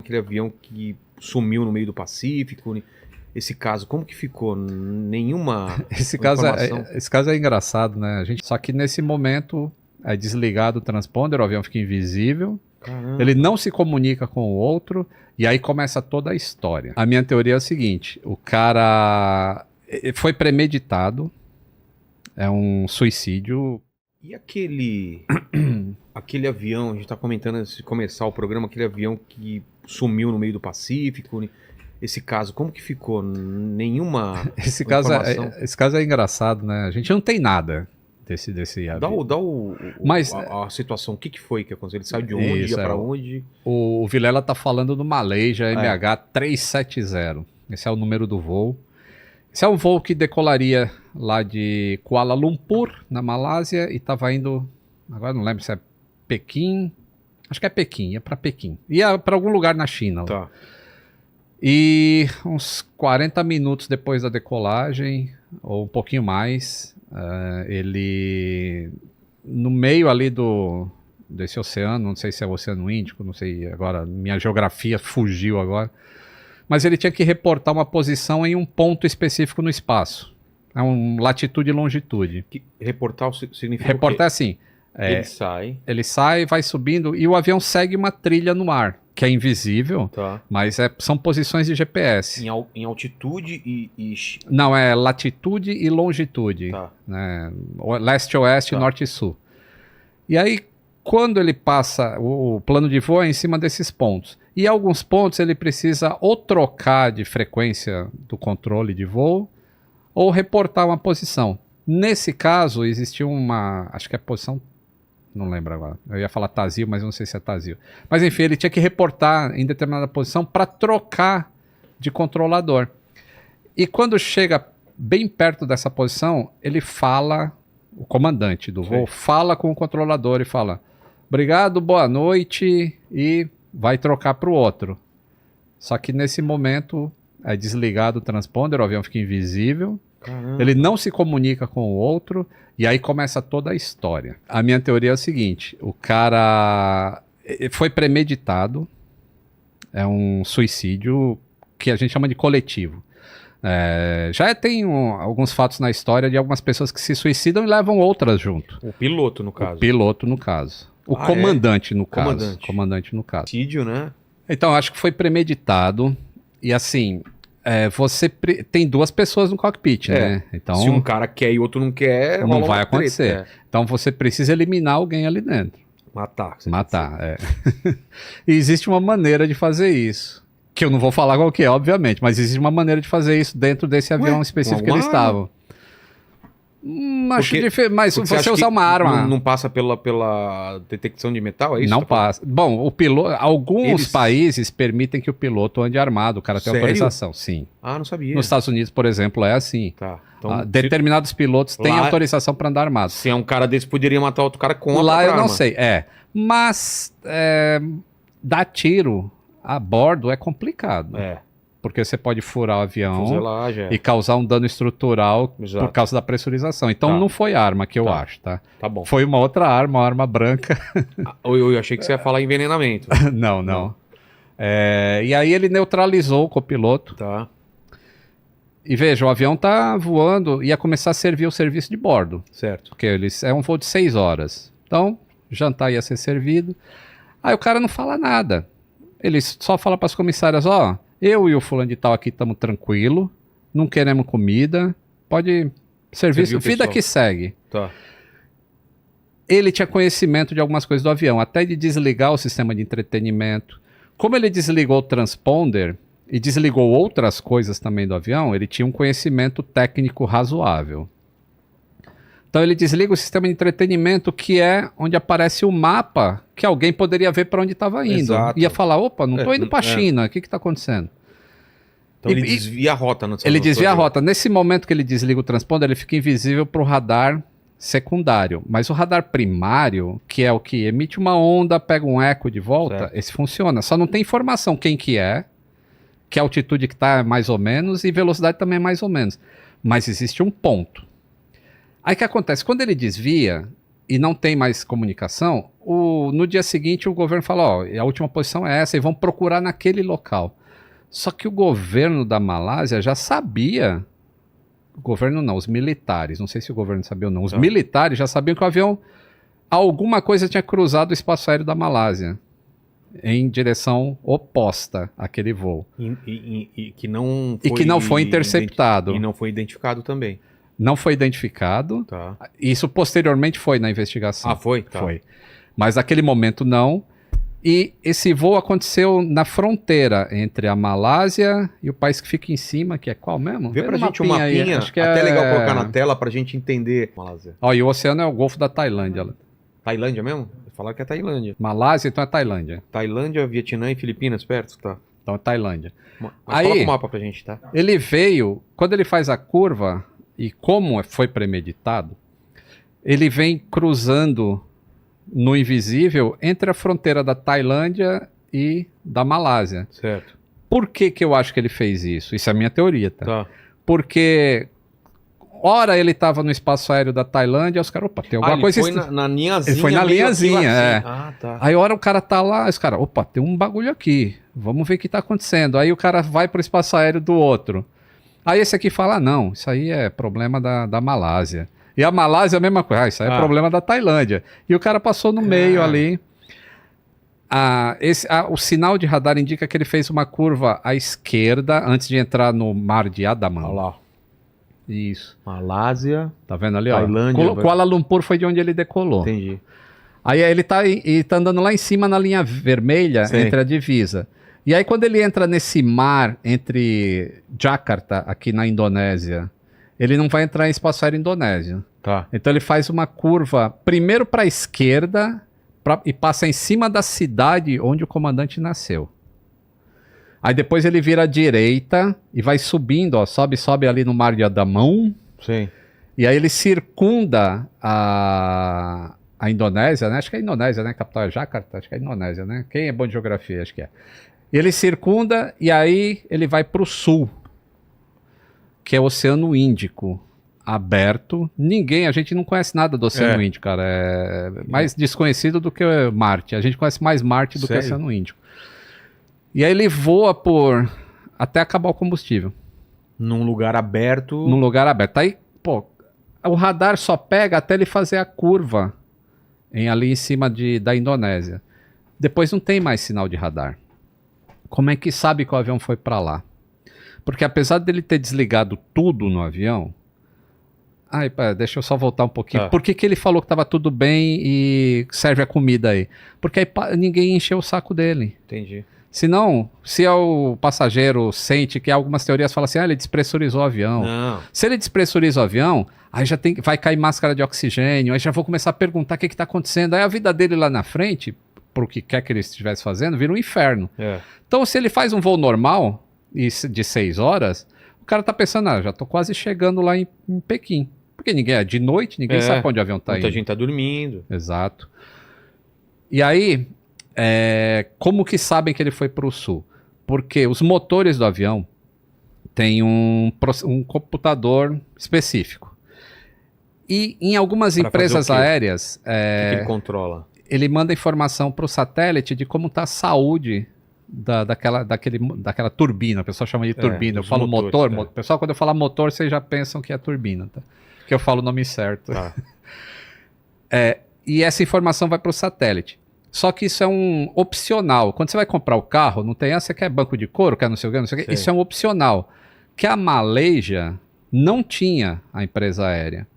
aquele avião que sumiu no meio do Pacífico. Esse caso, como que ficou? Nenhuma Esse informação. caso é engraçado, né? Só que nesse momento é desligado o transponder, o avião fica invisível, Caramba. ele não se comunica com o outro, e aí começa toda a história. A minha teoria é a seguinte: o cara foi premeditado, é um suicídio. E aquele avião, a gente tá comentando antes de começar o programa, aquele avião que sumiu no meio do Pacífico. Esse caso, como que ficou? Nenhuma Esse informação. caso é engraçado, né? A gente não tem nada desse avião. Mas a situação, o que que foi que aconteceu? Ele saiu de onde, ia pra onde? O Vilela tá falando do Malaysia MH370. Esse é o número do voo. Esse é um voo que decolaria lá de Kuala Lumpur, na Malásia, e estava indo, agora não lembro se é Pequim, acho que é Pequim, ia para Pequim. Ia para algum lugar na China. Tá. E uns 40 minutos depois da decolagem, ou um pouquinho mais, ele, no meio ali desse oceano, não sei se é o Oceano Índico, não sei agora, minha geografia fugiu agora, mas ele tinha que reportar uma posição em um ponto específico no espaço. É um latitude e longitude. Reportar significa Reportar é assim. Ele sai, vai subindo e o avião segue uma trilha no ar, que é invisível, mas são posições de GPS. Em altitude e... Não, é latitude e longitude. Tá. Né? Leste, oeste, norte e sul. E aí, quando ele passa, o plano de voo é em cima desses pontos. E alguns pontos ele precisa ou trocar de frequência do controle de voo, ou reportar uma posição. Nesse caso, existia acho que é posição, não lembro agora, eu ia falar Tazio, mas não sei se é Tazio. Mas enfim, ele tinha que reportar em determinada posição para trocar de controlador. E quando chega bem perto dessa posição, ele fala, o comandante do voo, fala com o controlador e fala: obrigado, boa noite, e vai trocar para o outro. Só que nesse momento é desligado o transponder, o avião fica invisível. Caramba. Ele não se comunica com o outro, e aí começa toda a história. A minha teoria é o seguinte: o cara foi premeditado, é um suicídio que a gente chama de coletivo. Já tem alguns fatos na história de algumas pessoas que se suicidam e levam outras junto. O piloto, no caso. O piloto, no caso. O comandante, no caso. Comandante, no caso. Suicídio, né? Então, acho que foi premeditado, e assim... você tem duas pessoas no cockpit, né? Então, se um cara quer e o outro não quer, não vai acontecer. Então você precisa eliminar alguém ali dentro. Matar. E existe uma maneira de fazer isso. Que eu não vou falar qual que é, obviamente, mas existe uma maneira de fazer isso dentro desse avião específico que eles estavam. Acho difícil, mas você usar uma arma... Não passa pela detecção de metal, é isso? Não passa. Bom, o piloto, alguns países permitem que o piloto ande armado, o cara tem autorização, sim. Ah, não sabia. Nos Estados Unidos, por exemplo, é assim. Tá. Então, determinados pilotos têm autorização para andar armado. Se é um cara desse, poderia matar outro cara com lá eu não sei, mas dar tiro a bordo é complicado. Porque você pode furar o avião e causar um dano estrutural por causa da pressurização. Então não foi arma que eu acho, tá? Tá bom. Foi uma outra arma, uma arma branca. Eu achei que você ia falar envenenamento. Não. E aí ele neutralizou o copiloto. Tá. E veja, o avião tá voando e ia começar a servir o serviço de bordo. Certo. Porque é um voo de 6 horas. Então, jantar ia ser servido. Aí o cara não fala nada. Ele só fala para as comissárias: eu e o fulano de tal aqui estamos tranquilo, não queremos comida, pode serviço, vida que segue. Tá. Ele tinha conhecimento de algumas coisas do avião, até de desligar o sistema de entretenimento. Como ele desligou o transponder e desligou outras coisas também do avião, ele tinha um conhecimento técnico razoável. Então ele desliga o sistema de entretenimento, que é onde aparece o mapa que alguém poderia ver para onde estava indo. Exato. Ia falar: opa, não estou indo para a China, o que está acontecendo? Então ele desvia a rota. Ele desvia a rota. Nesse momento que ele desliga o transponder, ele fica invisível para o radar secundário. Mas o radar primário, que é o que emite uma onda, pega um eco de volta, esse funciona. Só não tem informação quem que é altitude que está mais ou menos, e velocidade também é mais ou menos. Mas existe um ponto. Aí o que acontece? Quando ele desvia, e não tem mais comunicação, no dia seguinte o governo fala, ó, a última posição é essa, e vão procurar naquele local. Só que o governo da Malásia já sabia, o governo não, os militares, não sei se o governo sabia ou não, os militares já sabiam que o avião, alguma coisa tinha cruzado o espaço aéreo da Malásia, em direção oposta àquele voo. E que não foi... E que não foi interceptado. E não foi identificado também. Não foi identificado. Tá. Isso posteriormente foi na investigação. Ah, foi? Tá. Foi. Mas naquele momento não. E esse voo aconteceu na fronteira entre a Malásia e o país que fica em cima, que é qual mesmo? Vê pra gente um mapinha, aí, acho que até legal colocar na tela pra gente entender. Malásia. Ó, e o oceano é o Golfo da Tailândia. Tailândia mesmo? Falaram que é Tailândia. Malásia, então é Tailândia. Tailândia, Vietnã e Filipinas perto, tá? Então é Tailândia. Mas aí, coloca o mapa pra gente, tá? Ele veio, quando ele faz a curva, e como foi premeditado, ele vem cruzando no invisível entre a fronteira da Tailândia e da Malásia. Certo. Por que que eu acho que ele fez isso? Isso é a minha teoria, tá? Tá. Porque ora ele estava no espaço aéreo da Tailândia, os caras, opa, tem alguma coisa... Ele foi na linhazinha. Ele foi na linhazinha, é. Ah, tá. Aí hora o cara tá lá, os caras, opa, tem um bagulho aqui, vamos ver o que tá acontecendo. Aí o cara vai pro espaço aéreo do outro. Aí esse aqui fala, não, isso aí é problema da Malásia. E a Malásia é a mesma coisa, isso aí é problema da Tailândia. E o cara passou no meio ali. O sinal de radar indica que ele fez uma curva à esquerda antes de entrar no mar de Andaman. Olha lá. Isso. Malásia. Tá vendo ali, Tailândia, ó? Kuala Lumpur foi de onde ele decolou. Entendi. Aí ele tá andando lá em cima na linha vermelha, Sim. entre a divisa. E aí quando ele entra nesse mar entre Jakarta, aqui na Indonésia, ele não vai entrar em espaço aéreo indonésio. Tá. Então ele faz uma curva primeiro para a esquerda e passa em cima da cidade onde o comandante nasceu. Aí depois ele vira à direita e vai subindo, ó, sobe ali no mar de Andaman. Sim. E aí ele circunda a Indonésia, né? Acho que é a Indonésia, né? A capital é Jakarta, acho que é a Indonésia, né? Quem é bom de geografia, acho que é. E ele circunda e aí ele vai para o sul, que é o Oceano Índico, aberto. A gente não conhece nada do Oceano Índico, cara. É mais desconhecido do que Marte. A gente conhece mais Marte do que o Oceano Índico. E aí ele voa até acabar o combustível. Num lugar aberto. Num lugar aberto. Aí, pô, o radar só pega até ele fazer a curva ali em cima da Indonésia. Depois não tem mais sinal de radar. Como é que sabe que o avião foi para lá? Porque apesar dele ter desligado tudo no avião... deixa eu só voltar um pouquinho. Tá. Por que ele falou que estava tudo bem e serve a comida aí? Porque aí ninguém encheu o saco dele. Entendi. Senão, se o passageiro sente que algumas teorias falam assim, ele despressurizou o avião. Não. Se ele despressuriza o avião, aí já vai cair máscara de oxigênio, aí já vou começar a perguntar o que está acontecendo. Aí a vida dele lá na frente, por que quer que ele estivesse fazendo, vira um inferno. É. Então, se ele faz um voo normal, de 6 horas, o cara tá pensando, já tô quase chegando lá em Pequim. Porque ninguém é de noite, ninguém sabe pra onde o avião tá indo. Muita gente tá dormindo. Exato. E aí, como que sabem que ele foi pro sul? Porque os motores do avião têm um computador específico. E em algumas empresas aéreas... O que ele controla? Ele manda informação para o satélite de como está a saúde daquela turbina. O pessoal chama de turbina. Eu falo motor. Pessoal, quando eu falar motor, vocês já pensam que é turbina. Tá? Que eu falo o nome certo. Tá. E essa informação vai para o satélite. Só que isso é um opcional. Quando você vai comprar o carro, não tem você quer banco de couro, quer não sei o que, não sei o que. Isso é um opcional. Que a Malaysia não tinha a empresa aérea.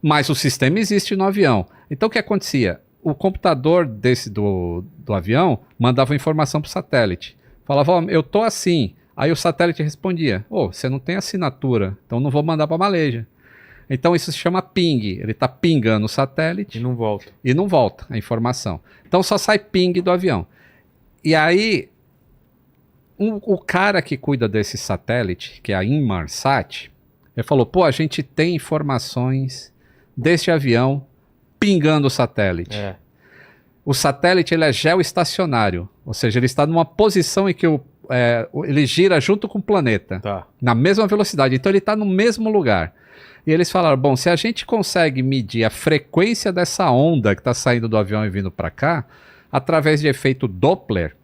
Mas o sistema existe no avião. Então o que acontecia? O computador do avião mandava informação para o satélite. Falava, eu tô assim. Aí o satélite respondia, você não tem assinatura, então não vou mandar para a Malaysia. Então isso se chama ping. Ele está pingando o satélite. E não volta. E não volta a informação. Então só sai ping do avião. E aí, o cara que cuida desse satélite, que é a Inmarsat, ele falou, a gente tem informações deste avião pingando o satélite. O satélite ele é geoestacionário, ou seja, ele está numa posição em que ele gira junto com o planeta, Tá. na mesma velocidade. Então ele está no mesmo lugar. E eles falaram, bom, se a gente consegue medir a frequência dessa onda que está saindo do avião e vindo para cá, através de efeito Doppler,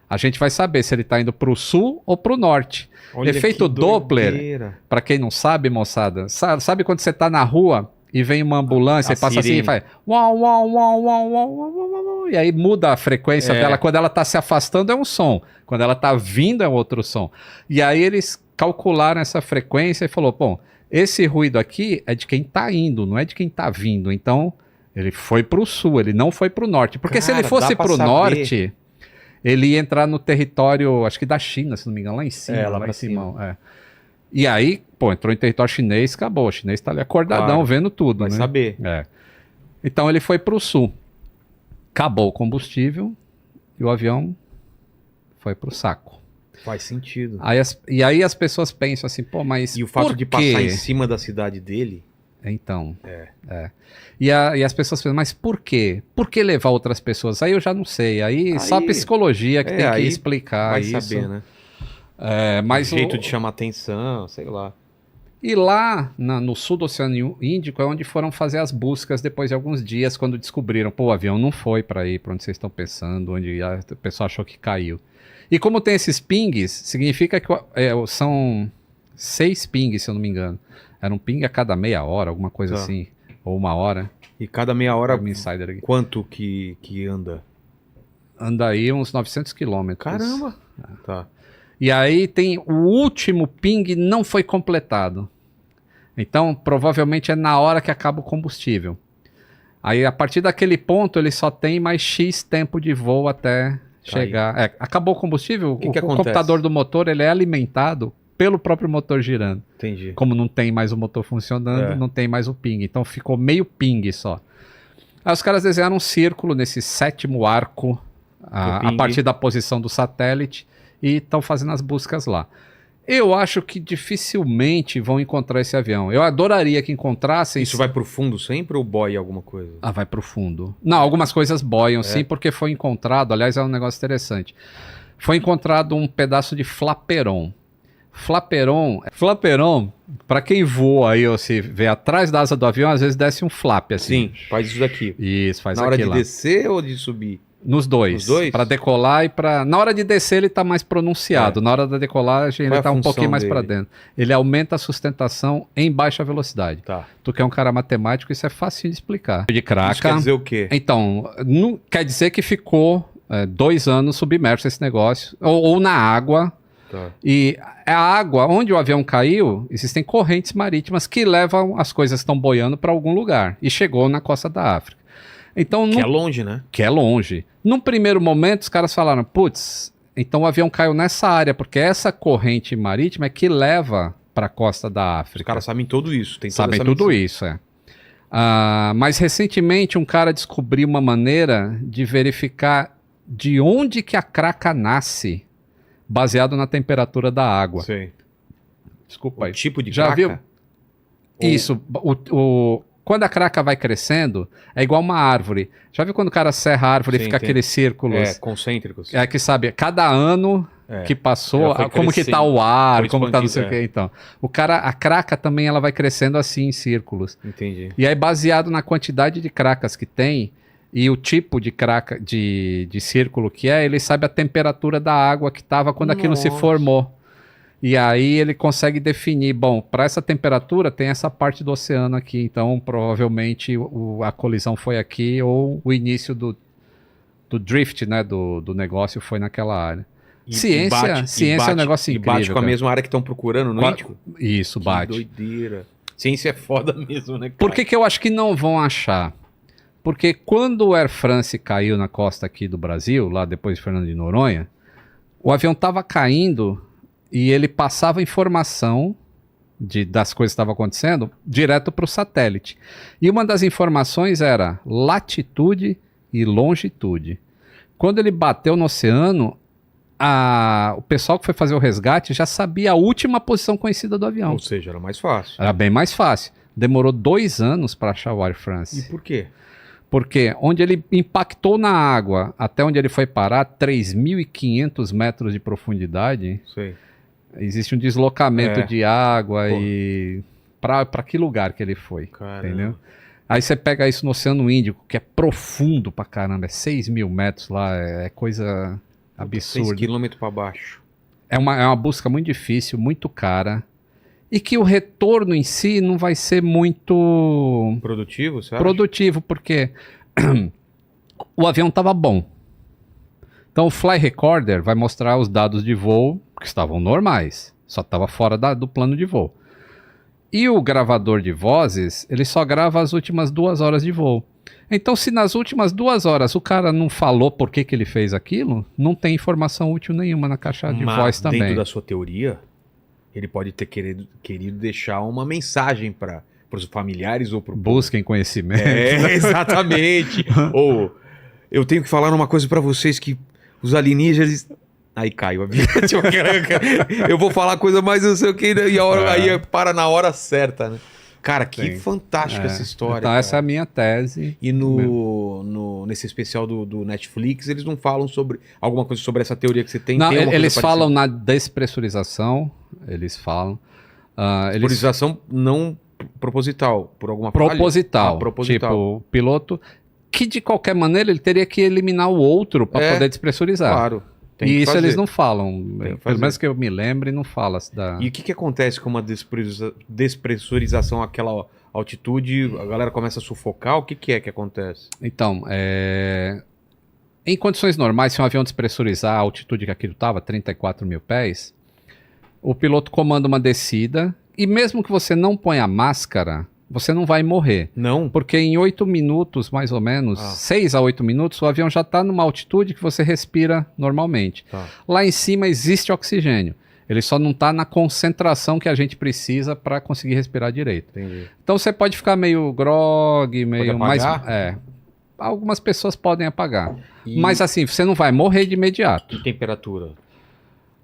a gente vai saber se ele está indo para o sul ou para o norte. Olha Efeito que Doppler, doideira. para quem não sabe, moçada, sabe quando você está na rua e vem uma ambulância A e passa sirene. assim e faz uau, uau, uau, uau, uau, uau, uau, uau, e aí muda a frequência dela. Quando ela está se afastando é um som, quando ela está vindo é outro som. E aí eles calcularam essa frequência e falou, bom, esse ruído aqui é de quem está indo, não é de quem está vindo. Então, ele foi para o sul, ele não foi para o norte. Porque se ele Cara, fosse dá pra para o saber. norte, ele ia entrar no território, acho que da China, se não me engano, lá em cima. Lá pra em cima. é. E aí, pô, entrou em território chinês, acabou. O chinês está ali acordadão, Claro, vendo tudo, Vai né? saber. É. Então, ele foi para o sul. Acabou o combustível e o avião foi para o saco. Faz sentido. E aí as pessoas pensam assim, pô, mas E o fato por de quê? passar em cima da cidade dele. Então, E as pessoas pensam, mas por quê? Por que levar outras pessoas? Aí eu já não sei. Aí só a psicologia que tem que aí explicar Vai isso. saber, né? Mas Jeito de chamar atenção, sei lá. E lá no sul do Oceano Índico é onde foram fazer as buscas depois de alguns dias, quando descobriram, pô, o avião não foi para ir para onde vocês estão pensando, onde o pessoal achou que caiu. E como tem esses pings, significa que são 6 pings, se eu não me engano. Era um ping a cada meia hora, alguma coisa Tá. assim, ou uma hora. E cada meia hora, Um insider aqui. quanto que anda? Anda aí uns 900 quilômetros. Caramba! Tá. E aí tem o último ping não foi completado. Então, provavelmente é na hora que acaba o combustível. Aí, a partir daquele ponto, ele só tem mais X tempo de voo até chegar. Acabou o combustível, que o acontece? computador do motor ele é alimentado pelo próprio motor girando. Entendi. Como não tem mais o motor funcionando, não tem mais o ping. Então, ficou meio ping só. Aí os caras desenharam um círculo nesse 7º arco, a ping. partir da posição do satélite, e estão fazendo as buscas lá. Eu acho que dificilmente vão encontrar esse avião. Eu adoraria que encontrassem. Isso vai pro fundo sempre ou boia alguma coisa? Ah, vai pro fundo. Não, algumas coisas boiam sim, porque foi encontrado, aliás, é um negócio interessante. Foi encontrado um pedaço de flaperon. Flaperon, para quem voa aí ou se vê atrás da asa do avião, às vezes desce um flap assim. Sim, faz isso daqui. Isso, faz Na hora aqui de lá. descer ou de subir? Nos dois. Nos dois? Para decolar e para. Na hora de descer ele tá mais pronunciado. Na hora da decolagem Qual é ele a tá um função pouquinho mais para dele? dentro. Ele aumenta a sustentação em baixa velocidade. Tá. Tu que é um cara matemático, isso é fácil de explicar. De Isso craca. quer dizer o quê? Então, não, quer dizer que ficou 2 anos submerso esse negócio. Ou na água. Tá. E a água, onde o avião caiu, existem correntes marítimas que levam as coisas que estão boiando para algum lugar. E chegou na costa da África. Então, Que é longe, né? que é longe. Num primeiro momento, os caras falaram, putz, então o avião caiu nessa área, porque essa corrente marítima é que leva para a costa da Os África. caras sabem tudo isso. Tem toda Sabem essa tudo medição. isso, mas recentemente um cara descobriu uma maneira de verificar de onde que a craca nasce, baseado na temperatura da água. Sei. Desculpa O aí. tipo de Já craca? viu? Ou- Isso, quando a craca vai crescendo, é igual uma árvore. Já viu quando o cara serra a árvore e Sim, fica tem. aqueles círculos? Concêntricos. É que sabe, cada ano que passou, Ela foi como que tá crescendo, o ar, foi como tá não sei o expandindo, que, então. A craca também ela vai crescendo assim em círculos. Entendi. E aí baseado na quantidade de cracas que tem e o tipo de craca de círculo que é, ele sabe a temperatura da água que estava quando aquilo se Nossa. formou. E aí ele consegue definir, bom, para essa temperatura tem essa parte do oceano aqui, então provavelmente a colisão foi aqui ou o início do drift, né, do negócio foi naquela área. Ciência é um negócio E incrível. bate com a cara. mesma área que estão procurando no Índico? Isso, Que bate. doideira. Ciência é foda mesmo, né, cara? Por que eu acho que não vão achar? Porque quando o Air France caiu na costa aqui do Brasil, lá depois de Fernando de Noronha, o avião estava caindo e ele passava informação das coisas que estavam acontecendo direto para o satélite. E uma das informações era latitude e longitude. Quando ele bateu no oceano, o pessoal que foi fazer o resgate já sabia a última posição conhecida do avião. Ou seja, era mais fácil. Era bem mais fácil. Demorou 2 anos para achar o Air E France. por quê? Porque onde ele impactou na água, até onde ele foi parar, 3.500 metros de profundidade, Sei. existe um deslocamento de água Pô. e... Para que lugar que ele foi, Caramba. entendeu? Aí você pega isso no Oceano Índico, que é profundo pra caramba, é 6.000 metros lá, é coisa 6 absurda. quilômetros para baixo. É uma busca muito difícil, muito cara, e que o retorno em si não vai ser muito Produtivo, você acha? produtivo, porque o avião estava bom. Então o Fly Recorder vai mostrar os dados de voo que estavam normais, só estava fora do plano de voo. E o gravador de vozes, ele só grava as últimas 2 horas de voo. Então, se nas últimas 2 horas o cara não falou por que ele fez aquilo, não tem informação útil nenhuma na caixa de voz também. Dentro da sua teoria, ele pode ter querido deixar uma mensagem para os familiares ou para o Busquem conhecimento. exatamente. Ou eu tenho que falar uma coisa para vocês que os alienígenas... Aí cai o avião. Eu vou falar coisa mais não sei o que e a hora, aí para na hora certa, né? Cara, que fantástica essa história. Então, essa é a minha tese. E nesse especial do Netflix, eles não falam sobre alguma coisa sobre essa teoria que você tem? Não, tem alguma eles coisa falam parecida? na despressurização, eles falam. Pressurização não proposital, por alguma falha? Proposital. Proposital. Tipo, o piloto, que de qualquer maneira ele teria que eliminar o outro para poder despressurizar. Claro. Tem que E isso fazer. eles não falam. Tem que Pelo fazer. menos que eu me lembre, não fala. E o que acontece com uma despressurização àquela altitude? A galera começa a sufocar? O que é que acontece? Então, em condições normais, se um avião despressurizar a altitude que aquilo estava, 34 mil pés, o piloto comanda uma descida e mesmo que você não ponha máscara, você não vai morrer. Não? Porque em 8 minutos, mais ou menos, 6 a 8 minutos, o avião já está numa altitude que você respira normalmente. Tá. Lá em cima existe oxigênio. Ele só não está na concentração que a gente precisa para conseguir respirar direito. Entendi. Então você pode ficar meio grog, meio mais... apagar? Algumas pessoas podem apagar. E- Mas assim, você não vai morrer de imediato. E temperatura?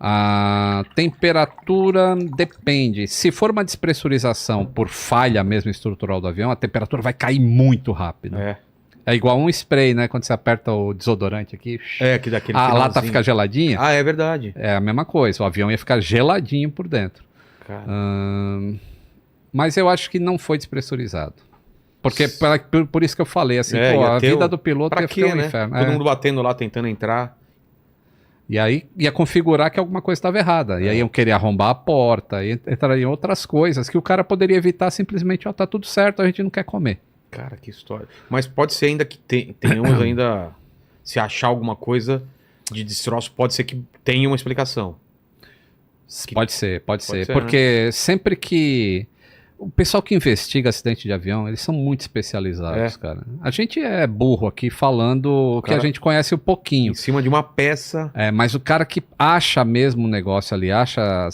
A temperatura depende. Se for uma despressurização por falha mesmo estrutural do avião, a temperatura vai cair muito rápido. É igual um spray, né? Quando você aperta o desodorante aqui, Que daquele a lata finalzinho. fica geladinha. É verdade. É a mesma coisa. O avião ia ficar geladinho por dentro. Cara. Mas eu acho que não foi despressurizado. Porque por isso que eu falei, assim, Ia a ter vida do piloto Pra ia quê, ficar um né? inferno. Todo mundo batendo lá, tentando entrar. E aí ia configurar que alguma coisa estava errada. E aí iam querer arrombar a porta, e entrariam outras coisas que o cara poderia evitar simplesmente, tá tudo certo, a gente não quer comer. Cara, que história. Mas pode ser ainda que tenhamos ainda... Se achar alguma coisa de destroço, pode ser que tenha uma explicação. Pode ser. ser, Porque sempre que... O pessoal que investiga acidente de avião, eles são muito especializados, cara. A gente é burro aqui falando o que a gente conhece um pouquinho. Em cima de uma peça... Mas o cara que acha mesmo o negócio ali, acha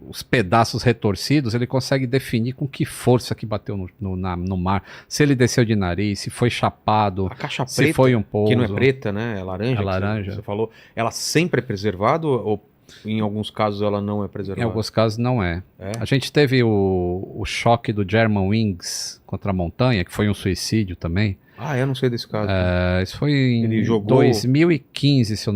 os pedaços retorcidos, ele consegue definir com que força que bateu no mar. Se ele desceu de nariz, se foi chapado, A caixa se preta, foi um pouso. que não é preta, né? É laranja. É que laranja. Você falou. Ela sempre é preservada ou em alguns casos ela não é Em preservada? alguns casos não é. É? A gente teve o choque do Germanwings contra a montanha, que foi um suicídio também. Eu não sei desse caso. Isso foi em Ele jogou- 2015, se eu não me